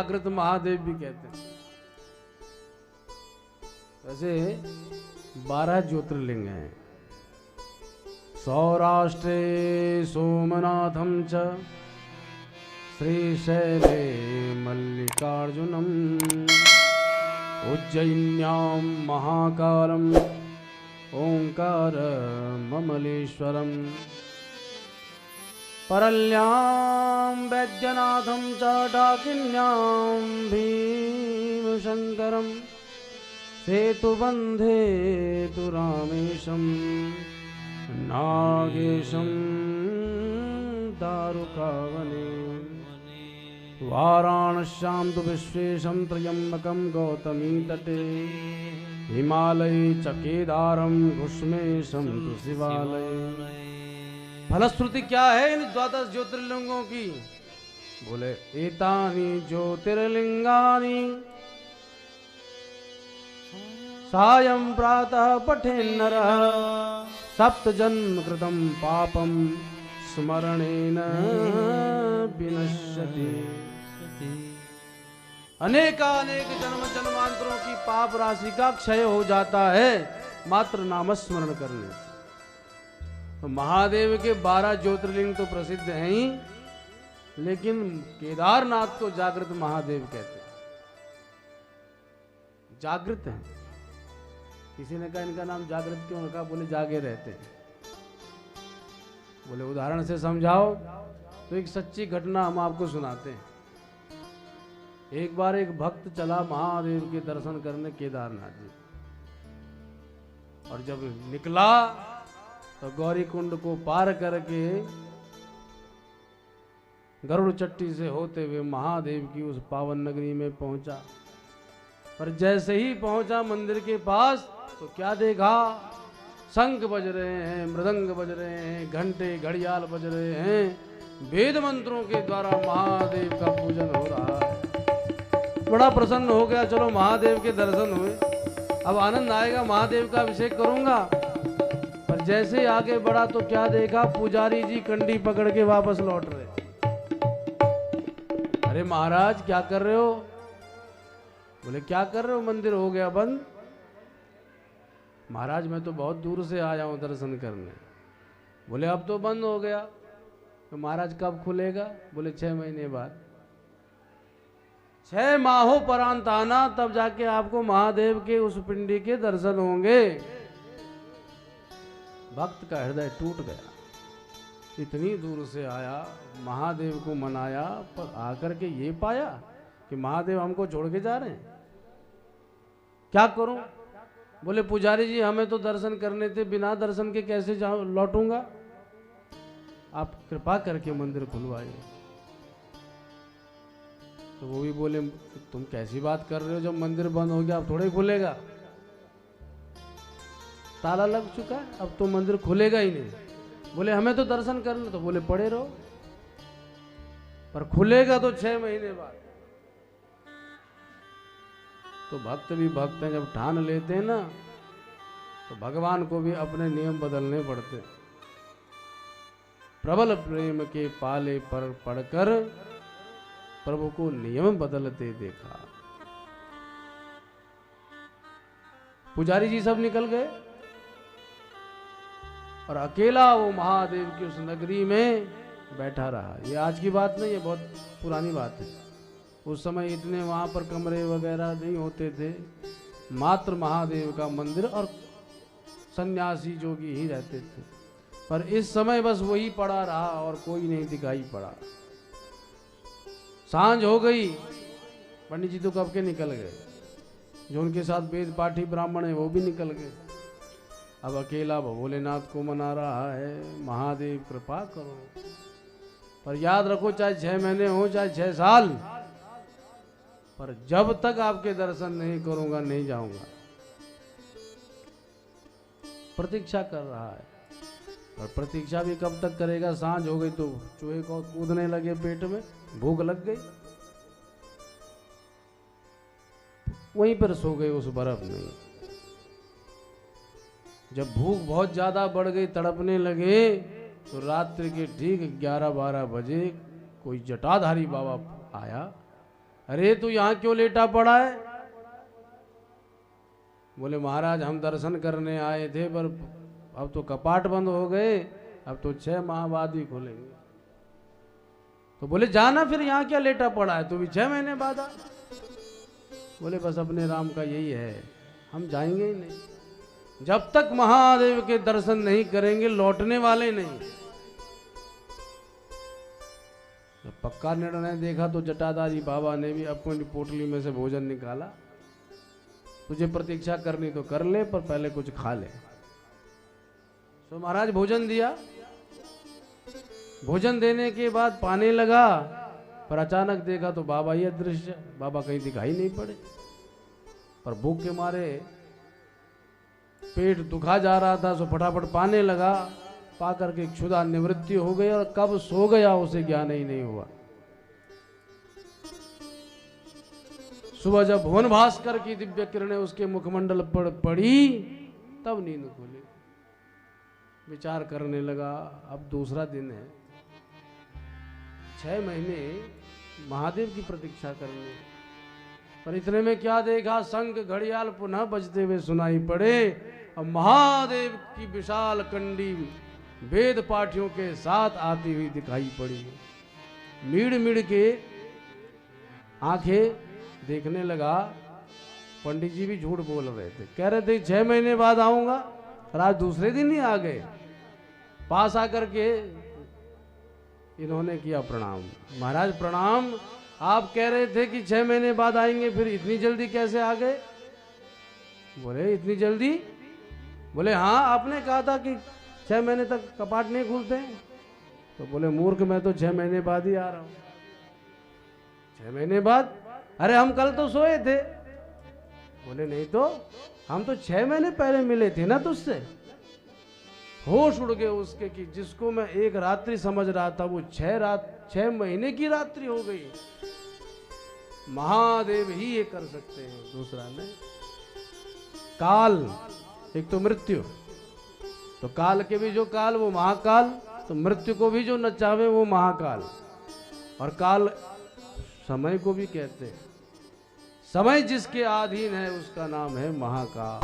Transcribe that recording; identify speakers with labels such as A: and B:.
A: जागृत महादेव भी कहते हैं। वैसे 12 ज्योतिर्लिंग हैं। सौराष्ट्रे सोमनाथम च श्रीशैले मल्लिकार्जुनम उज्जयिन्यां महाकालम ओंकारममलेश्वरम परल्यां वैद्यनाथं च डाकिन्यां भीमशंकरं सेतुबन्धे तु रामेशं नागेशं दारुकावने वाराणस्यां तु विश्वेशं त्र्यम्बकं गौतमी तटे हिमालये च केदारं घुष्मेशं तु शिवालये। फलश्रुति क्या है इन 12 ज्योतिर्लिंगों की? बोले एतानि ज्योतिर्लिंगानि सायं प्रातः पठेन्नरः सप्त जन्म कृतं पापं स्मरणेन विनश्यति। अनेकानेक जन्म जन्मांतरों की पाप राशि का क्षय हो जाता है मात्र नामस्मरण करने से। तो महादेव के 12 ज्योतिर्लिंग तो प्रसिद्ध हैं ही, लेकिन केदारनाथ को जागृत महादेव कहते हैं। जागृत हैं। किसी ने कहा इनका नाम जागृत क्यों रखा? बोले जागे रहते हैं। बोले उदाहरण से समझाओ। तो एक सच्ची घटना हम आपको सुनाते हैं। एक बार एक भक्त चला महादेव के दर्शन करने केदारनाथ जी, और जब निकला तो गौरी कुंड को पार करके गरुड़ चट्टी से होते हुए महादेव की उस पावन नगरी में पहुंचा। पर जैसे ही पहुंचा मंदिर के पास तो क्या देखा? शंख बज रहे हैं, मृदंग बज रहे हैं, घंटे घड़ियाल बज रहे हैं, वेद मंत्रों के द्वारा महादेव का पूजन हो रहा है। बड़ा प्रसन्न हो गया, चलो महादेव के दर्शन हुए, अब आनंद आएगा, महादेव का अभिषेक करूंगा। पर जैसे आगे बढ़ा तो क्या देखा? पुजारी जी कंडी पकड़ के वापस लौट रहे। अरे महाराज क्या कर रहे हो? बोले क्या कर रहे हो? मंदिर हो गया बंद। महाराज मैं तो बहुत दूर से आया हूं दर्शन करने। बोले अब तो बंद हो गया। तो महाराज कब खुलेगा? बोले 6 महीने बाद। 6 माहों परांत आना, तब जाके आपको महादेव के उस पिंडी के दर्शन होंगे। भक्त का हृदय टूट गया। इतनी दूर से आया, महादेव को मनाया, पर आकर के ये पाया कि महादेव हमको छोड़ के जा रहे हैं। क्या करूं? बोले पुजारी जी हमें तो दर्शन करने थे, बिना दर्शन के कैसे लौटूंगा? आप कृपा करके मंदिर खुलवाइए। तो वो भी बोले तुम कैसी बात कर रहे हो, जब मंदिर बंद हो गया अब थोड़े खुलेगा, ताला लग चुका है, अब तो मंदिर खुलेगा ही नहीं। बोले हमें तो दर्शन करना। तो बोले पड़े रहो, पर खुलेगा तो 6 महीने बाद। तो भक्त भी भक्त हैं, जब ठान लेते हैं ना तो भगवान को भी अपने नियम बदलने पड़ते। प्रबल प्रेम के पाले पर पड़कर प्रभु को नियम बदलते देखा। पुजारी जी सब निकल गए और अकेला वो महादेव की उस नगरी में बैठा रहा। ये आज की बात नहीं है, बहुत पुरानी बात है। उस समय इतने वहां पर कमरे वगैरह नहीं होते थे, मात्र महादेव का मंदिर और सन्यासी जोगी ही रहते थे। पर इस समय बस वही पड़ा रहा और कोई नहीं दिखाई पड़ा। सांझ हो गई, पंडित जी तो कब के निकल गए, जो उनके साथ वेद पाठी ब्राह्मण है वो भी निकल गए। अब अकेला भोलेनाथ को मना रहा है, महादेव कृपा करो। पर याद रखो, चाहे 6 महीने हो चाहे 6 साल, पर जब तक आपके दर्शन नहीं करूंगा नहीं जाऊंगा। प्रतीक्षा कर रहा है, पर प्रतीक्षा भी कब तक करेगा? सांझ हो गई तो चूहे को कूदने लगे पेट में, भूख लग गई, वहीं पर सो गए उस बर्फ में। जब भूख बहुत ज्यादा बढ़ गई, तड़पने लगे, तो रात्रि के ठीक 11-12 बजे कोई जटाधारी बाबा आया अरे तू यहाँ क्यों लेटा पड़ा है? बोले महाराज हम दर्शन करने आए थे, पर अब तो कपाट बंद हो गए, अब तो 6 माह बाद ही खोलेंगे। तो बोले जाना फिर, यहाँ क्या लेटा पड़ा है, तू भी 6 महीने बाद आ। बोले बस अपने राम का यही है, हम जाएंगे ही नहीं। जब तक महादेव के दर्शन नहीं करेंगे लौटने वाले नहीं। जब पक्का निर्णय देखा तो जटाधारी बाबा ने भी अपनी पोटली में से भोजन निकाला। तुझे प्रतीक्षा करनी तो कर ले, पर पहले कुछ खा ले। तो महाराज भोजन दिया। भोजन देने के बाद पाने लगा, पर अचानक देखा तो बाबा ही अदृश्य। बाबा कहीं दिखाई नहीं पड़े, पर भूख के मारे पेट दुखा जा रहा था, सो फटाफट पाने लगा। पा करके क्षुधा निवृत्ति हो गई, और कब सो गया उसे ज्ञान ही नहीं हुआ। सुबह जब भुवन भास्कर की दिव्य किरणें उसके मुखमंडल पर पड़ी, तब नींद खुली। विचार करने लगा, अब दूसरा दिन है, 6 महीने महादेव की प्रतीक्षा करनी। पर इतने में क्या देखा, शंख घड़ियाल पुनः बजते हुए सुनाई पड़े। अब महादेव की विशाल कंडी वेद पाठियों के साथ आती हुई दिखाई पड़ी। मीड़ मीड़ के आंखें देखने लगा। पंडित जी भी झूठ बोल रहे थे, कह रहे थे 6 महीने बाद आऊंगा, और आज दूसरे दिन ही आ गए। पास आकर के इन्होंने किया प्रणाम। महाराज प्रणाम, आप कह रहे थे कि 6 महीने बाद आएंगे, फिर इतनी जल्दी कैसे आ गए? बोले इतनी जल्दी? बोले हाँ, आपने कहा था कि 6 महीने तक कपाट नहीं खुलते। तो बोले मूर्ख, मैं तो 6 महीने बाद ही आ रहा हूं। 6 महीने बाद? अरे हम कल तो सोए थे। बोले नहीं तो, हम तो 6 महीने पहले मिले थे ना तुझसे। होश उड़ गए उसके कि जिसको मैं एक रात्रि समझ रहा था, वो 6 महीने की रात्रि हो गई। महादेव ही ये कर सकते हैं, दूसरा नहीं। काल, एक तो मृत्यु, तो काल के भी जो काल वो महाकाल, तो मृत्यु को भी जो नचावे वो महाकाल। और काल समय को भी कहते हैं। समय जिसके अधीन है उसका नाम है महाकाल।